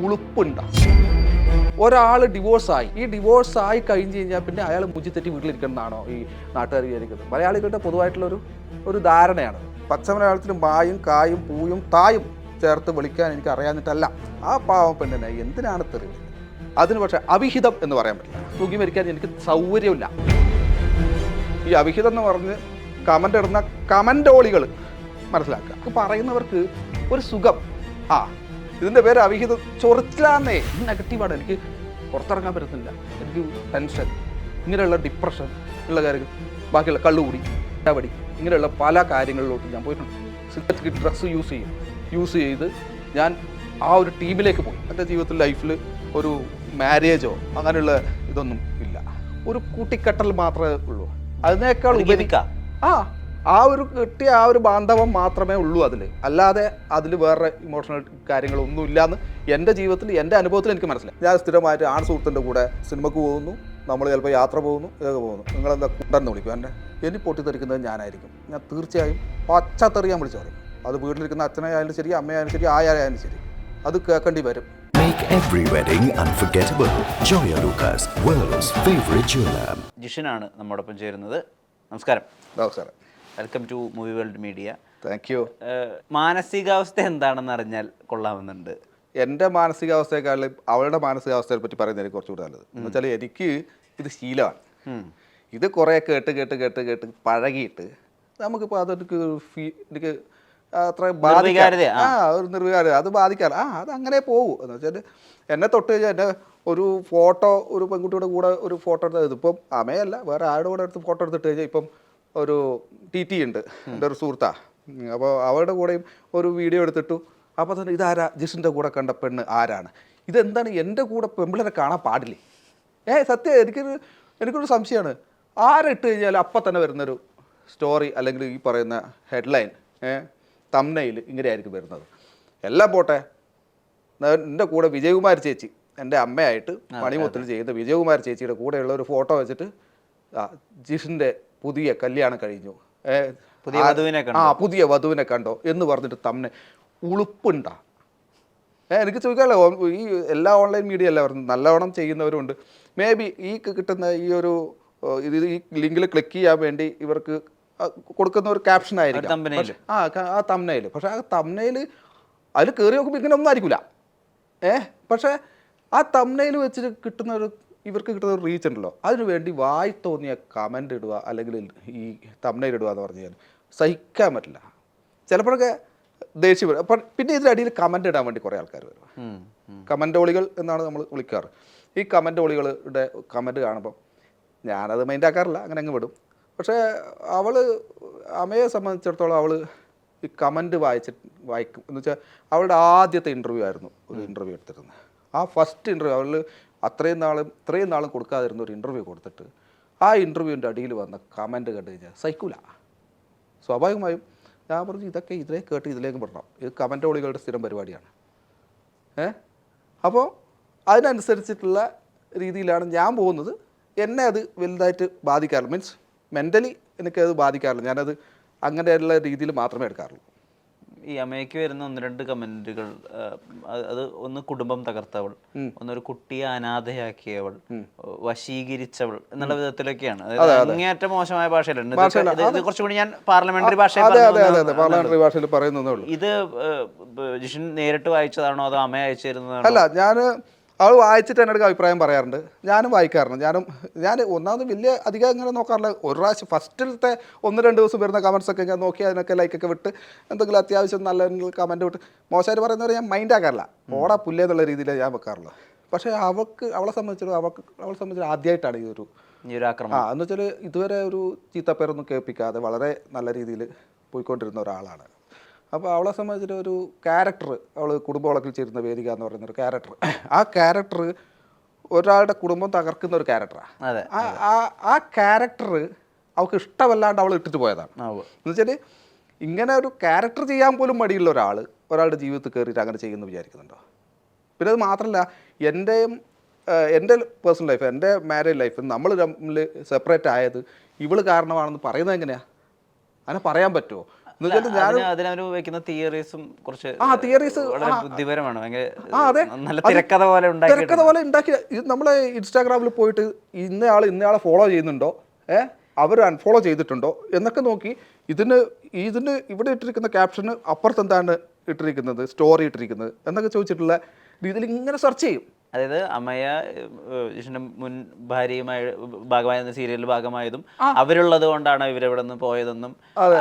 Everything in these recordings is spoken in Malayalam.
ഉളുപ്പുണ്ടാവും. ഒരാൾ ഡിവോഴ്സായി, ഈ ഡിവോഴ്സായി കഴിഞ്ഞ് കഴിഞ്ഞാൽ പിന്നെ അയാൾ മുഞ്ചി തെറ്റി വീട്ടിലിരിക്കണമെന്നാണോ ഈ നാട്ടുകാർ വിചാരിക്കുന്നത്? മലയാളികളുടെ പൊതുവായിട്ടുള്ളൊരു ധാരണയാണ്. പച്ച മലയാളത്തിൽ മായും കായും പൂയും തായും ചേർത്ത് വിളിക്കാൻ എനിക്ക് അറിയാഞ്ഞിട്ടല്ല. ആ പാവം പെണ്ണിനെ എന്തിനാണ് തെറി? അതിന് പക്ഷേ അവിഹിതം എന്ന് പറയാൻ പറ്റില്ല. തൂങ്ങി മരിക്കാൻ എനിക്ക് സൗകര്യമില്ല. ഈ അവിഹിതം എന്ന് പറഞ്ഞ് കമൻ്റ് ഇടുന്ന കമൻ്റോളികൾ മനസ്സിലാക്കുക. പറയുന്നവർക്ക് ഒരു സുഖം. ഇതിൻ്റെ പേര് അവിഹിതം. ചൊറിച്ചിലാന്നേ. നെഗറ്റീവാണ്. എനിക്ക് പുറത്തിറങ്ങാൻ പറ്റുന്നില്ല. എനിക്ക് ടെൻഷൻ, ഇങ്ങനെയുള്ള ഡിപ്രഷൻ ഉള്ള കാര്യങ്ങൾ, ബാക്കിയുള്ള കള്ളുകൂടി, ഇടപടി, ഇങ്ങനെയുള്ള പല കാര്യങ്ങളിലോട്ട് ഞാൻ പോയിട്ടുണ്ട്. സിന്തറ്റിക് ഡ്രഗ്സ് യൂസ് ചെയ്ത് ഞാൻ ആ ഒരു ടീമിലേക്ക് പോയി. എൻ്റെ ജീവിതത്തിൽ ലൈഫിൽ ഒരു മാരേജോ അങ്ങനെയുള്ള ഇതൊന്നും ഇല്ല. ഒരു കൂട്ടിക്കെട്ടൽ മാത്രമേ ഉള്ളൂ. അതിനേക്കാൾ ഉപരിക്ക ആ ഒരു കിട്ടിയ ആ ഒരു ബാന്ധവം മാത്രമേ ഉള്ളൂ അതിൽ. അല്ലാതെ അതിൽ വേറെ ഇമോഷണൽ കാര്യങ്ങളൊന്നും ഇല്ലയെന്ന് എൻ്റെ ജീവിതത്തിൽ, എൻ്റെ അനുഭവത്തിൽ എനിക്ക് മനസ്സിലായി. ഞാൻ സ്ഥിരമായിട്ട് ആൺ സുഹൃത്തിൻ്റെ കൂടെ സിനിമക്ക് പോകുന്നു, നമ്മൾ ചിലപ്പോൾ യാത്ര പോകുന്നു, ഇതൊക്കെ പോകുന്നു. നിങ്ങളെന്താ കുണ്ടെന്ന് വിളിക്കും. എന്നെ പൊട്ടിത്തെറിക്കുന്നത് ഞാനായിരിക്കും. ഞാൻ തീർച്ചയായും പച്ചത്തെറിയാൻ വിളിച്ചു പറയും. അത് വീട്ടിലിരിക്കുന്ന അച്ഛനായാലും ശരി, അമ്മയായാലും ശരി, ആയാലും ശരി, അത് കേൾക്കേണ്ടി വരും. Make every wedding unforgettable. Joya Lucas, world's favorite jeweler. ജിഷനാണ് നമ്മോടൊപ്പം ചേരുന്നത്. നമസ്കാരം. നമസ്കാരം. Welcome to movie world media. Thank you. മാനസികാവസ്ഥ എന്താണെന്ന് അറിഞ്ഞാൽ കൊള്ളാമെന്നുണ്ട്. എൻ്റെ മാനസികാവസ്ഥയെക്കാളും അവളുടെ മാനസികാവസ്ഥയെ പറ്റി പറയുന്നത് എനിക്ക് കുറച്ചുകൂടി നല്ലത്. എന്ന് വെച്ചാൽ എനിക്ക് ഇത് ശീലമാണ്. ഇത് കുറേ കേട്ട് പഴകിയിട്ട് നമുക്കിപ്പോൾ എനിക്ക് അത്ര ഒരു നിർവികാരത അത് ബാധിക്കാറ്. അത് അങ്ങനെ പോകും. എന്ന് വെച്ചാൽ എന്നെ തൊട്ട് കഴിഞ്ഞാൽ എൻ്റെ ഒരു ഫോട്ടോ, ഒരു പെൺകുട്ടിയുടെ കൂടെ ഒരു ഫോട്ടോ എടുത്തത്, ഇപ്പം അമ്മയല്ല വേറെ ആരുടെ കൂടെ എടുത്ത് ഫോട്ടോ എടുത്തിട്ട് കഴിഞ്ഞാൽ ഇപ്പം ഒരു TT ഉണ്ട്, എൻ്റെ ഒരു സുഹൃത്താണ്. അപ്പോൾ അവരുടെ കൂടെയും ഒരു വീഡിയോ എടുത്തിട്ടു. അപ്പോൾ തന്നെ ഇതാരാ, ജിഷിൻ്റെ കൂടെ കണ്ട പെണ്ണ് ആരാണ്? ഇതെന്താണ് എൻ്റെ കൂടെ പെമ്പിളരെ കാണാൻ പാടില്ലേ? സത്യം എനിക്കൊരു സംശയമാണ്. ആരിട്ട് കഴിഞ്ഞാൽ അപ്പം തന്നെ വരുന്നൊരു സ്റ്റോറി അല്ലെങ്കിൽ ഈ പറയുന്ന ഹെഡ്ലൈൻ, തംബ്നെയിൽ ഇങ്ങനെയായിരിക്കും വരുന്നത്. എല്ലാം പോട്ടെ, എൻ്റെ കൂടെ വിജയകുമാർ ചേച്ചി, എൻ്റെ അമ്മയായിട്ട് മണിമുത്തിൽ ചെയ്യുന്ന വിജയകുമാർ ചേച്ചിയുടെ കൂടെയുള്ള ഒരു ഫോട്ടോ വെച്ചിട്ട് ജിഷിൻ്റെ പുതിയ കല്യാണം കഴിഞ്ഞു, പുതിയ വധുവിനെ കണ്ടോ എന്ന് പറഞ്ഞിട്ട് തംബ്നെയിൽ. ഉളുപ്പുണ്ടാ? എനിക്ക് ചോദിക്കാമല്ലോ. ഈ എല്ലാ ഓൺലൈൻ മീഡിയ എല്ലാം നല്ലവണ്ണം ചെയ്യുന്നവരുണ്ട്. മേ ബി ഈ കിട്ടുന്ന ഈ ലിങ്കിൽ ക്ലിക്ക് ചെയ്യാൻ വേണ്ടി ഇവർക്ക് കൊടുക്കുന്ന ഒരു ക്യാപ്ഷൻ ആയിരിക്കും ആ തംബ്നെയിൽ. പക്ഷെ ആ തംബ്നെയിൽ അതിൽ കയറി നോക്കുമ്പോൾ ഇങ്ങനെ ഒന്നും ആയിരിക്കില്ല. പക്ഷേ ആ തംബ്നെയിൽ വെച്ചിട്ട് ഇവർക്ക് കിട്ടുന്ന ഒരു റീച്ച് ഉണ്ടല്ലോ, അതിനു വേണ്ടി വായി തോന്നിയ കമൻ്റ് ഇടുക അല്ലെങ്കിൽ ഈ തംബ്നെയിൽ ഇടുക എന്ന് പറഞ്ഞു കഴിഞ്ഞാൽ സഹിക്കാൻ പറ്റില്ല. ചിലപ്പോഴൊക്കെ ദേഷ്യം വരും. അപ്പം പിന്നെ ഇതിനടിയിൽ കമൻ്റ് ഇടാൻ വേണ്ടി കുറേ ആൾക്കാർ വരും. കമൻ്റോളികൾ എന്നാണ് നമ്മൾ വിളിക്കാറ്. ഈ കമൻ്റോളികളുടെ കമൻറ്റ് കാണുമ്പം ഞാനത് മൈൻഡാക്കാറില്ല, അങ്ങനെ അങ്ങ് വിടും. പക്ഷേ അമ്മയെ സംബന്ധിച്ചിടത്തോളം അവൾ ഈ കമൻറ്റ് വായിക്കും. എന്ന് വെച്ചാൽ അവളുടെ ആദ്യത്തെ ഇൻ്റർവ്യൂ ആയിരുന്നു ഒരു ഇൻ്റർവ്യൂ എടുത്തിരുന്നത്. ആ ഫസ്റ്റ് ഇൻ്റർവ്യൂ അവൾ ഇത്രയും നാളും കൊടുക്കാതിരുന്ന ഒരു ഇൻ്റർവ്യൂ കൊടുത്തിട്ട് ആ ഇൻ്റർവ്യൂവിൻ്റെ അടിയിൽ വന്ന കമൻറ്റ് കണ്ടു കഴിഞ്ഞാൽ സഹിക്കൂല. സ്വാഭാവികമായും ഞാൻ പറഞ്ഞു ഇതിലേക്ക് കേട്ട് ഇതിലേക്ക് വിടണം. ഇത് കമൻ്റോളികളുടെ സ്ഥിരം പരിപാടിയാണ്. അപ്പോൾ അതിനനുസരിച്ചിട്ടുള്ള രീതിയിലാണ് ഞാൻ പോകുന്നത്. എന്നെ അത് വലുതായിട്ട് ബാധിക്കാറില്ല. മീൻസ് മെൻ്റലി എനിക്കത് ബാധിക്കാറില്ല. ഞാനത് അങ്ങനെയുള്ള രീതിയിൽ മാത്രമേ എടുക്കാറുള്ളൂ. ഈ അമ്മയ്ക്ക് വരുന്ന 1-2 കമൻറ്റുകൾ, അത് ഒന്ന് കുടുംബം തകർത്തവൾ, ഒന്നൊരു കുട്ടിയെ അനാഥയാക്കിയവൾ, വശീകരിച്ചവൾ എന്നുള്ള വിധത്തിലൊക്കെയാണ്. അങ്ങേയറ്റം മോശമായ ഭാഷയിലുണ്ട്. കുറച്ചുകൂടി ഞാൻ പാർലമെന്ററി ഭാഷയിൽ പറയുന്നതേ ഉള്ളൂ. ഇത് ജിഷൻ നേരിട്ട് വായിച്ചതാണോ അതോ അമ്മ അയച്ചു തരുന്നതാണോ? അല്ല, ഞാൻ അവൾ വായിച്ചിട്ട് എന്നോട് അഭിപ്രായം പറയാറുണ്ട്. ഞാനും വായിക്കാറുണ്ട്. ഞാൻ ഒന്നാമത് വലിയ അധികം ഇങ്ങനെ നോക്കാറില്ല. ഒരു പ്രാവശ്യം ഫസ്റ്റിലത്തെ 1-2 ദിവസം വരുന്ന കമൻസൊക്കെ ഞാൻ നോക്കി അതിനൊക്കെ ലൈക്കൊക്കെ വിട്ട് എന്തെങ്കിലും അത്യാവശ്യം നല്ല കമൻറ്റ് വിട്ട് മോശമായിട്ട് പറയുന്നവരെ ഞാൻ മൈൻഡ് ആക്കാറില്ല. ഓടാ പുല്ലേ എന്നുള്ള രീതിയിൽ ഞാൻ വെക്കാറുള്ളൂ. പക്ഷേ അവളെ സംബന്ധിച്ചിടത്തോളം ആദ്യമായിട്ടാണ് ഈ ഒരു ആക്രമണം. എന്ന് വെച്ചാൽ ഇതുവരെ ഒരു ചീത്തപ്പേരൊന്നും കേൾപ്പിക്കാതെ വളരെ നല്ല രീതിയിൽ പോയിക്കൊണ്ടിരുന്ന ഒരാളാണ്. അപ്പോൾ അവളെ സംബന്ധിച്ചിട്ട് ഒരു ക്യാരക്ടർ, അവൾ കുടുംബവളക്കിൽ ചേരുന്ന വേദിക എന്ന് പറയുന്നൊരു ക്യാരക്ടർ, ആ ക്യാരക്ടർ ഒരാളുടെ കുടുംബം തകർക്കുന്ന ഒരു ക്യാരക്ടറാണ്. ആ ക്യാരക്ടർ അവൾക്ക് ഇഷ്ടമല്ലാണ്ട് അവൾ ഇട്ടിട്ട് പോയതാണ്. എന്ന് വെച്ചാൽ ഇങ്ങനെ ഒരു ക്യാരക്ടർ ചെയ്യാൻ പോലും മടിയുള്ള ഒരാളുടെ ജീവിതത്തിൽ കയറിയിട്ട് അങ്ങനെ ചെയ്യുമെന്ന് വിചാരിക്കുന്നുണ്ടോ? പിന്നെ അത് മാത്രമല്ല, എൻ്റെ പേഴ്സണൽ ലൈഫ്, എൻ്റെ മാരേജ് ലൈഫ് നമ്മൾ തമ്മിൽ സെപ്പറേറ്റ് ആയത് ഇവൾ കാരണമാണെന്ന് പറയുന്നത് എങ്ങനെയാണ്? അങ്ങനെ പറയാൻ പറ്റുമോ? അതിനവര് വെക്കുന്ന തിയറീസും കുറച്ച് തിയറീസ് വളരെ ബുദ്ധിപരമാണ്. ഭയങ്കര നല്ല തിരക്കഥ പോലെ ഉണ്ടാക്കി. ഇത് നമ്മളെ ഇൻസ്റ്റാഗ്രാമിൽ പോയിട്ട് ഇന്നയാളെ ഫോളോ ചെയ്യുന്നുണ്ടോ, അവർ അൺഫോളോ ചെയ്തിട്ടുണ്ടോ എന്നൊക്കെ നോക്കി ഇതിന് ഇവിടെ ഇട്ടിരിക്കുന്ന ക്യാപ്ഷന് അപ്പുറത്ത് എന്താണ് ഇട്ടിരിക്കുന്നത്, സ്റ്റോറി ഇട്ടിരിക്കുന്നത് എന്നൊക്കെ ചോദിച്ചിട്ടുള്ള രീതിയിൽ ഇങ്ങനെ സെർച്ച് ചെയ്യും. അതായത് അമയ മുൻ ഭാര്യയുമായി ഭാഗമായ സീരിയലിൽ ഭാഗമായതും അവരുള്ളത് കൊണ്ടാണ് ഇവരെവിടെ നിന്ന് പോയതെന്നും,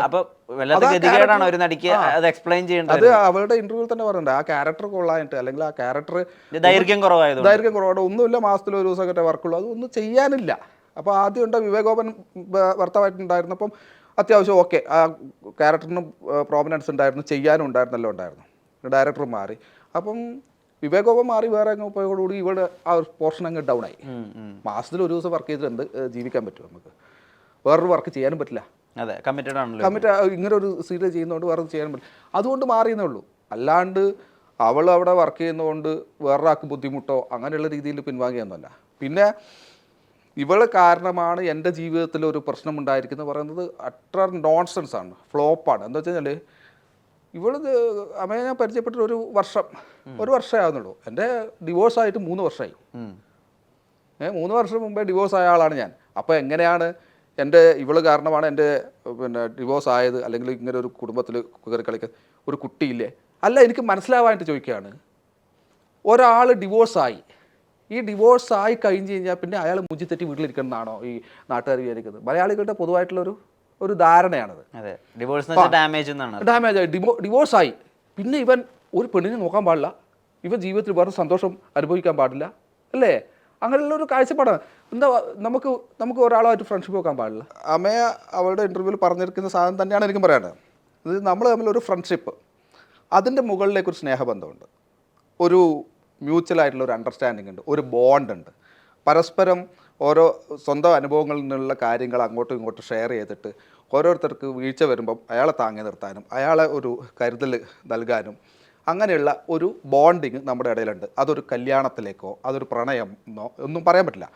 അപ്പൊ വല്ലാത്ത ഗതികേടാണ് ഒരു നടിക്ക് അത് എക്സ്പ്ലെയിൻ ചെയ്യേണ്ടത്. അത് അവളുടെ ഇന്റർവ്യൂവിൽ തന്നെ പറയുന്നുണ്ട്, ആ ക്യാരക്ടർ കൊള്ളാനായിട്ട്, അല്ലെങ്കിൽ ആ ക്യാരക്ടർ ദൈർഘ്യം കുറവായത് ഒന്നുമില്ല, മാസത്തിൽ ഒരു ദിവസമൊക്കെ വർക്കുള്ളൂ, അതൊന്നും ചെയ്യാനില്ല. അപ്പോൾ ആദ്യം ഉണ്ട് വിവേകോപൻ ഭർത്താവായിട്ടുണ്ടായിരുന്നപ്പം അത്യാവശ്യം ഓക്കെ, ആ ക്യാരക്ടറിന് പ്രോമിനൻസ് ഉണ്ടായിരുന്നു, ചെയ്യാനും ഉണ്ടായിരുന്നു. ഡയറക്ടർ മാറി, അപ്പം വിവേകോപം മാറി വേറെ അങ്ങ് പോയതോടുകൂടി ഇവിടെ ആ ഒരു പോർഷൻ അങ്ങ് ഡൗൺ ആയി. മാസത്തിൽ ഒരു ദിവസം വർക്ക് ചെയ്തിട്ട് ജീവിക്കാൻ പറ്റും നമുക്ക്? വേറൊരു വർക്ക് ചെയ്യാനും പറ്റില്ല. കമ്മിറ്റ് ഇങ്ങനെ ഒരു സീരിയൽ ചെയ്യുന്നതുകൊണ്ട് വേറെ ചെയ്യാനും പറ്റില്ല. അതുകൊണ്ട് മാറിയെന്നേ ഉള്ളൂ. അല്ലാണ്ട് അവൾ അവിടെ വർക്ക് ചെയ്യുന്നതുകൊണ്ട് വേറൊരാൾക്ക് ബുദ്ധിമുട്ടോ അങ്ങനെയുള്ള രീതിയിൽ പിൻവാങ്ങിയൊന്നുമല്ല. പിന്നെ ഇവൾ കാരണമാണ് എൻ്റെ ജീവിതത്തിൽ ഒരു പ്രശ്നം ഉണ്ടായിരിക്കുന്നത് പറയുന്നത് അട്ടർ നോൺസെൻസ് ആണ്, ഫ്ലോപ്പാണ്. എന്താ വെച്ച് കഴിഞ്ഞാൽ അമ്മയെ ഞാൻ പരിചയപ്പെട്ടിട്ട് ഒരു വർഷമേ ആകുന്നുള്ളൂ. എൻ്റെ ഡിവോഴ്സായിട്ട് 3 വർഷമായി. 3 വർഷം മുമ്പേ ഡിവോഴ്സ് ആയ ആളാണ് ഞാൻ. അപ്പോൾ എങ്ങനെയാണ് ഇവള് കാരണമാണ് എൻ്റെ ഡിവോഴ്സ് ആയത്, അല്ലെങ്കിൽ ഇങ്ങനെ ഒരു കുടുംബത്തിൽ കയറി കളിക്കുക ഒരു കുട്ടിയില്ലേ? അല്ല, എനിക്ക് മനസ്സിലാവാനായിട്ട് ചോദിക്കുകയാണ്. ഒരാൾ ഡിവോഴ്സായി, ഈ ഡിവോഴ്സായി കഴിഞ്ഞ് കഴിഞ്ഞാൽ പിന്നെ അയാൾ മുഞ്ചിത്തെറ്റി വീട്ടിലിരിക്കണമെന്നാണോ ഈ നാട്ടുകാർ വിചാരിക്കുന്നത്? മലയാളികളുടെ പൊതുവായിട്ടുള്ളൊരു ധാരണയാണത്. ഡാമേജ് ആയി ഡിവോഴ്സായി പിന്നെ ഇവൻ ഒരു പെണ്ണിനെ നോക്കാൻ പാടില്ല, ഇവൻ ജീവിതത്തിൽ വേറെ സന്തോഷം അനുഭവിക്കാൻ പാടില്ല, അല്ലേ? അങ്ങനെയുള്ളൊരു കാഴ്ചപ്പാടാണ്. എന്താ നമുക്ക് ഒരാളുമായിട്ട് ഫ്രണ്ട്ഷിപ്പ് വെക്കാൻ പാടില്ല. അമ്മയെ അവളുടെ ഇൻ്റർവ്യൂവിൽ പറഞ്ഞിരിക്കുന്ന സാധനം തന്നെയാണ് എനിക്കും പറയാനുള്ളത്. ഇത് നമ്മൾ തമ്മിലൊരു ഫ്രണ്ട്ഷിപ്പ്, അതിൻ്റെ മുകളിലേക്കൊരു സ്നേഹബന്ധമുണ്ട്, ഒരു മ്യൂച്വലായിട്ടുള്ള ഒരു അണ്ടർസ്റ്റാൻഡിംഗ് ഉണ്ട്, ഒരു ബോണ്ട് ഉണ്ട്. പരസ്പരം ഓരോ സ്വന്തം അനുഭവങ്ങളിൽ നിന്നുള്ള കാര്യങ്ങൾ അങ്ങോട്ടും ഇങ്ങോട്ടും ഷെയർ ചെയ്തിട്ട് ഓരോരുത്തർക്ക് വീഴ്ച വരുമ്പം അയാളെ താങ്ങി നിർത്താനും അയാളെ ഒരു കരുതൽ നൽകാനും അങ്ങനെയുള്ള ഒരു ബോണ്ടിങ് നമ്മുടെ ഇടയിലുണ്ട്. അതൊരു കല്യാണത്തിലേക്കോ അതൊരു പ്രണയമോ ഒന്നും പറയാൻ പറ്റില്ല.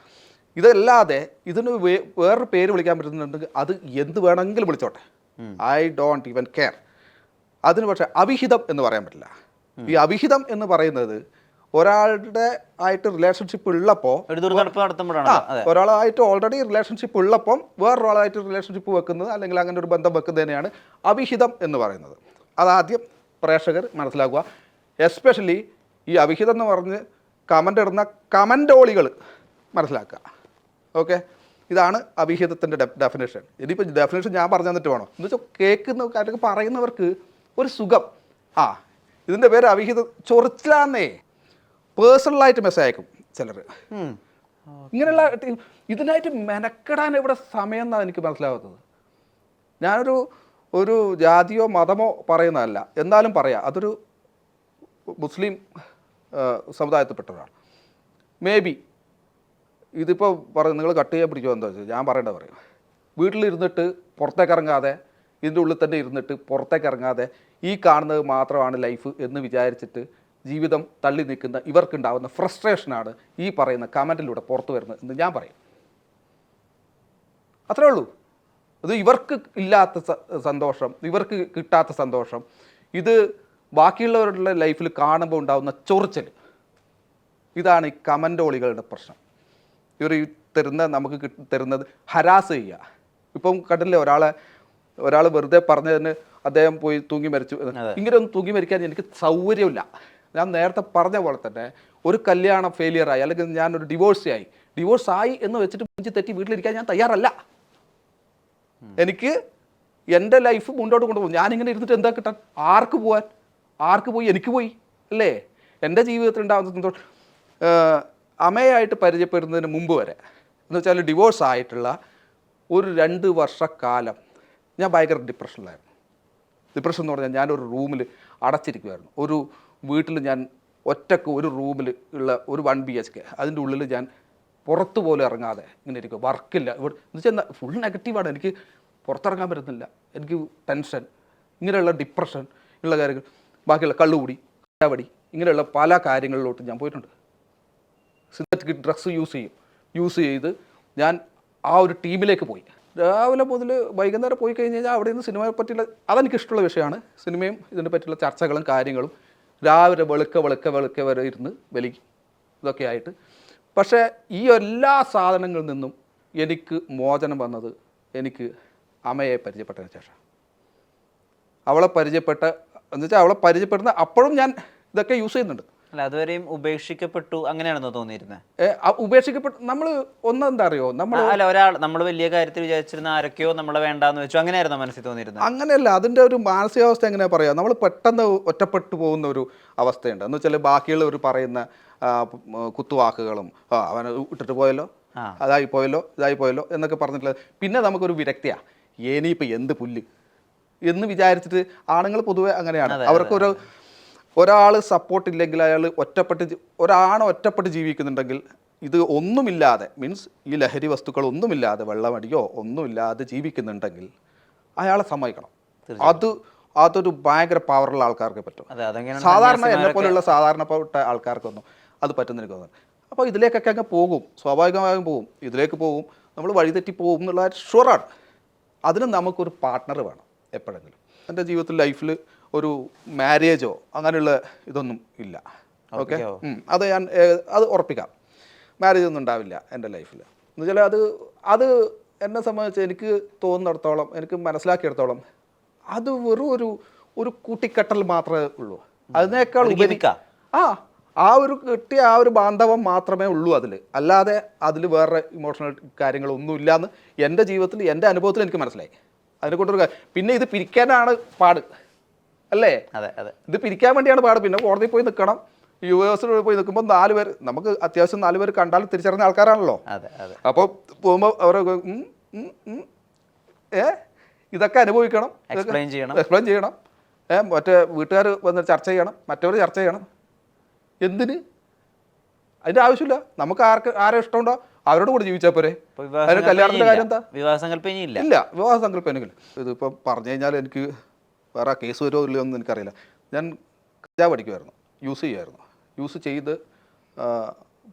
ഇതല്ലാതെ ഇതിന് വേറൊരു പേര് വിളിക്കാൻ പറ്റുന്നുണ്ടെങ്കിൽ അത് എന്ത് വേണമെങ്കിലും വിളിച്ചോട്ടെ, ഐ ഡോണ്ട് ഈവൻ കെയർ. അതിന് പക്ഷേ അവിഹിതം എന്ന് പറയാൻ പറ്റില്ല. ഈ അവിഹിതം എന്ന് പറയുന്നത് ഒരാളുടെ ആയിട്ട് റിലേഷൻഷിപ്പ് ഉള്ളപ്പോൾ, ഒരാളായിട്ട് ഓൾറെഡി റിലേഷൻഷിപ്പ് ഉള്ളപ്പം വേറൊരാളായിട്ട് റിലേഷൻഷിപ്പ് വെക്കുന്നത് അല്ലെങ്കിൽ അങ്ങനെ ഒരു ബന്ധം വെക്കുന്നതിനെയാണ് അവിഹിതം എന്ന് പറയുന്നത്. അതാദ്യം പ്രേക്ഷകർ മനസ്സിലാക്കുക. എസ്പെഷ്യലി ഈ അവിഹിതം എന്ന് പറഞ്ഞ് കമൻ്റ് ഇടുന്ന കമൻ്റോളികൾ മനസ്സിലാക്കുക. ഓക്കെ, ഇതാണ് അവിഹിതത്തിൻ്റെ ഡെഫിനേഷൻ. ഇനിയിപ്പോൾ ഡെഫിനേഷൻ ഞാൻ പറഞ്ഞു തന്നിട്ട് വേണം എന്ന് വെച്ചാൽ കേൾക്കുന്ന കാര്യങ്ങൾ പറയുന്നവർക്ക് ഒരു സുഖം. ഇതിൻ്റെ പേര് അവിഹിതം ചൊറിച്ചിലാന്നേ. പേഴ്സണലായിട്ട് മെസ്സേജ് അയക്കും ചിലർ. ഇങ്ങനെയുള്ള ഇതിനായിട്ട് മെനക്കെടാൻ ഇവിടെ സമയം എന്നാണ് എനിക്ക് മനസ്സിലാവുന്നത്. ഞാനൊരു ജാതിയോ മതമോ പറയുന്നതല്ല, എന്നാലും പറയാം, അതൊരു മുസ്ലിം സമുദായത്തിൽപ്പെട്ടവരാണ്. മേ ബി ഇതിപ്പോൾ നിങ്ങൾ കട്ട് ചെയ്യാൻ പിടിക്കുമോ എന്താ വെച്ചാൽ ഞാൻ പറയേണ്ടത് പറയും. വീട്ടിലിരുന്നിട്ട് പുറത്തേക്ക് ഇറങ്ങാതെ, ഇതിൻ്റെ ഉള്ളിൽ തന്നെ ഇരുന്നിട്ട് പുറത്തേക്ക് ഇറങ്ങാതെ ഈ കാണുന്നത് മാത്രമാണ് ലൈഫ് എന്ന് വിചാരിച്ചിട്ട് ജീവിതം തള്ളി നിൽക്കുന്ന ഇവർക്കുണ്ടാകുന്ന ഫ്രസ്ട്രേഷനാണ് ഈ പറയുന്ന കമൻറ്റിലൂടെ പുറത്തു വരുന്നത് എന്ന് ഞാൻ പറയും. അത്രേ ഉള്ളൂ. അത് ഇവർക്ക് ഇല്ലാത്ത സന്തോഷം, ഇവർക്ക് കിട്ടാത്ത സന്തോഷം, ഇത് ബാക്കിയുള്ളവരുടെ ലൈഫിൽ കാണുമ്പോൾ ഉണ്ടാകുന്ന ചൊറിച്ചൽ, ഇതാണ് ഈ കമൻ്റോളികളുടെ പ്രശ്നം. ഇവർ നമുക്ക് തരുന്നത് ഹരാസ് ചെയ്യുക. ഇപ്പം കണ്ടില്ലേ, ഒരാൾ വെറുതെ പറഞ്ഞതിന് അദ്ദേഹം പോയി തൂങ്ങി മരിച്ചു. ഇങ്ങനെ ഒന്നും തൂങ്ങി മരിക്കാൻ എനിക്ക് സൗകര്യമില്ല. ഞാൻ നേരത്തെ പറഞ്ഞ പോലെ തന്നെ ഒരു കല്യാണം ഫെയിലിയറായി, അല്ലെങ്കിൽ ഞാനൊരു ഡിവോഴ്സായി എന്ന് വെച്ചിട്ട് മുഞ്ചി തെറ്റി വീട്ടിലിരിക്കാൻ ഞാൻ തയ്യാറല്ല. എനിക്ക് എൻ്റെ ലൈഫ് മുന്നോട്ട് കൊണ്ടുപോകും. ഞാനിങ്ങനെ ഇരുന്നിട്ട് എന്താ കിട്ടാൻ? ആർക്ക് പോയി? എനിക്ക് പോയി അല്ലേ? എൻ്റെ ജീവിതത്തിൽ ഉണ്ടാകുന്ന സന്തോഷം. അമ്മയായിട്ട് പരിചയപ്പെടുന്നതിന് മുമ്പ് വരെ എന്ന് വെച്ചാൽ ഡിവോഴ്സ് ആയിട്ടുള്ള ഒരു 2 വർഷക്കാലം ഞാൻ ഭയങ്കര ഡിപ്രഷനിലായിരുന്നു. ഡിപ്രഷൻ എന്ന് പറഞ്ഞാൽ ഞാനൊരു റൂമിൽ അടച്ചിരിക്കുമായിരുന്നു. ഒരു വീട്ടിൽ ഞാൻ ഒറ്റക്ക് ഒരു റൂമിൽ ഉള്ള ഒരു 1 BHK, അതിൻ്റെ ഉള്ളിൽ ഞാൻ പുറത്തു പോലും ഇറങ്ങാതെ ഇങ്ങനെ ഇരിക്കും. വർക്കില്ല, ഇവിടെ എന്ന് വെച്ചാൽ ഫുൾ നെഗറ്റീവാണ്. എനിക്ക് പുറത്തിറങ്ങാൻ പറ്റുന്നില്ല, എനിക്ക് ടെൻഷൻ, ഇങ്ങനെയുള്ള ഡിപ്രഷൻ ഉള്ള കാര്യങ്ങൾ, ബാക്കിയുള്ള കള്ളുകൂടി, കടവടി, ഇങ്ങനെയുള്ള പല കാര്യങ്ങളിലോട്ട് ഞാൻ പോയിട്ടുണ്ട്. സിന്തറ്റിക് ഡ്രഗ്സ് യൂസ് ചെയ്ത് ഞാൻ ആ ഒരു ടീമിലേക്ക് പോയി. രാവിലെ മുതൽ വൈകുന്നേരം പോയി കഴിഞ്ഞ് കഴിഞ്ഞാൽ അവിടെ നിന്ന് സിനിമയെ പറ്റിയുള്ള അതെനിക്കിഷ്ടമുള്ള വിഷയമാണ്. സിനിമയും ഇതിനെ പറ്റിയുള്ള ചർച്ചകളും കാര്യങ്ങളും രാവിലെ വെളുക്കെ വരെ ഇരുന്ന് വലിക്കും ഇതൊക്കെ ആയിട്ട്. പക്ഷേ ഈ എല്ലാ സാധനങ്ങളിൽ നിന്നും എനിക്ക് മോചനം വന്നത് എനിക്ക് അമ്മയെ പരിചയപ്പെട്ടതിന് ശേഷം. അവളെ പരിചയപ്പെടുന്ന അപ്പോഴും ഞാൻ ഇതൊക്കെ യൂസ് ചെയ്യുന്നുണ്ട്. അല്ല, അതുവരെയും ഉപേക്ഷിക്കപ്പെട്ടു അങ്ങനെയാണെന്നോ തോന്നിയിരുന്നത്? ഉപേക്ഷിക്കപ്പെട്ടു നമ്മൾ ഒന്നെന്താ അറിയോ, അല്ല, നമ്മൾ വലിയ കാര്യത്തിൽ വിചാരിച്ചിരുന്ന ആരൊക്കെയോ നമ്മളെ വേണ്ടാന്ന് വെച്ചു, അങ്ങനെയായിരുന്നു മനസ്സിൽ തോന്നിയിരുന്നത്? അങ്ങനെയല്ല. അതിൻ്റെ ഒരു മാനസികാവസ്ഥ എങ്ങനെയാ പറയാ, നമ്മൾ പെട്ടെന്ന് ഒറ്റപ്പെട്ടു പോകുന്ന ഒരു അവസ്ഥയുണ്ട്. എന്ന് വെച്ചാൽ ബാക്കിയുള്ളവർ പറയുന്ന കുത്തുവാക്കുകളും അവനെ ഇട്ടിട്ട് പോയല്ലോ, ഇതായി പോയല്ലോ എന്നൊക്കെ പറഞ്ഞിട്ടുള്ളത്. പിന്നെ നമുക്കൊരു വിരക്തിയാണ്, ഇനിയിപ്പോൾ എന്ത് പുല്ല് എന്ന് വിചാരിച്ചിട്ട് ആണുങ്ങൾ പൊതുവെ അങ്ങനെയാണ്. അവർക്കൊരു ഒരാൾ സപ്പോർട്ടില്ലെങ്കിൽ അയാൾ ഒറ്റപ്പെട്ട് ജീവിക്കുന്നുണ്ടെങ്കിൽ, ഇത് ഒന്നുമില്ലാതെ മീൻസ് ഈ ലഹരി വസ്തുക്കൾ ഒന്നുമില്ലാതെ വെള്ളമടിയോ ഒന്നുമില്ലാതെ ജീവിക്കുന്നുണ്ടെങ്കിൽ അയാളെ സമ്മതിക്കണം. അതൊരു ഭയങ്കര പവറുള്ള ആൾക്കാർക്ക് പറ്റും. സാധാരണ എന്നെ പോലെയുള്ള സാധാരണപ്പെട്ട ആൾക്കാർക്കൊന്നും അത് പറ്റുന്ന എനിക്ക് തോന്നുന്നു. അപ്പോൾ ഇതിലേക്കൊക്കെ അങ്ങ് പോകും, സ്വാഭാവികമായും പോകും, ഇതിലേക്ക് പോകും, നമ്മൾ വഴിതെറ്റി പോകും എന്നുള്ള ഷുവറാണ്. അതിന് നമുക്കൊരു പാർട്ട്ണർ വേണം എപ്പോഴെങ്കിലും. എൻ്റെ ജീവിതത്തിൽ ലൈഫിൽ ഒരു മാരേജോ അങ്ങനെയുള്ള ഇതൊന്നും ഇല്ല. ഓക്കെ, അത് ഉറപ്പിക്കാം. മാരേജ് ഒന്നും ഉണ്ടാവില്ല എൻ്റെ ലൈഫിൽ. എന്ന് വെച്ചാൽ അത് എന്നെ സംബന്ധിച്ച് എനിക്ക് തോന്നുന്നിടത്തോളം, എനിക്ക് മനസ്സിലാക്കിയിടത്തോളം അത് വെറും ഒരു കൂട്ടിക്കെട്ടൽ മാത്രമേ ഉള്ളൂ. അതിനേക്കാൾ ഉപരി ആ ഒരു കിട്ടിയ ആ ഒരു ബാന്ധവം മാത്രമേ ഉള്ളൂ അതിൽ. അല്ലാതെ അതിൽ വേറെ ഇമോഷണൽ കാര്യങ്ങളൊന്നും ഇല്ലയെന്ന് എൻ്റെ ജീവിതത്തിൽ, എൻ്റെ അനുഭവത്തിൽ എനിക്ക് മനസ്സിലായി. അതിനെക്കൊണ്ടൊരു പിന്നെ ഇത് പിരിക്കാനാണ് പാട് അല്ലേ? ഇത് പിരിക്കാൻ വേണ്ടിയാണ് പാട്. പിന്നെ കോടതിയിൽ പോയി നിൽക്കണം. യുഎസിൽ പോയി നിൽക്കുമ്പോൾ 4 പേര്, നമുക്ക് അത്യാവശ്യം 4 പേര് കണ്ടാൽ തിരിച്ചറിഞ്ഞ ആൾക്കാരാണല്ലോ. അപ്പോൾ പോകുമ്പോൾ അവർ ഇതൊക്കെ അനുഭവിക്കണം, എക്സ്പ്ലെയിൻ ചെയ്യണം. മറ്റേ വീട്ടുകാർ വന്ന് ചർച്ച ചെയ്യണം, മറ്റവർ ചർച്ച ചെയ്യണം. എന്തിന്? അതിൻ്റെ ആവശ്യമില്ല. നമുക്ക് ആരെ ഇഷ്ടമുണ്ടോ അവരോട് കൂടെ ജീവിച്ചാൽ പോരെ. അതിന് കല്യാണത്തിൻ്റെ കാര്യം എന്താ? വിവാഹ സങ്കല്പം ഇല്ല. വിവാഹ സങ്കല്പം എനിക്കില്ല. ഇതിപ്പം പറഞ്ഞു കഴിഞ്ഞാൽ എനിക്ക് വേറെ കേസ് വരുമോ ഇല്ലയോ എന്ന് എനിക്കറിയില്ല. ഞാൻ കഞ്ചാവ് അടിക്കുമായിരുന്നു, യൂസ് ചെയ്ത്.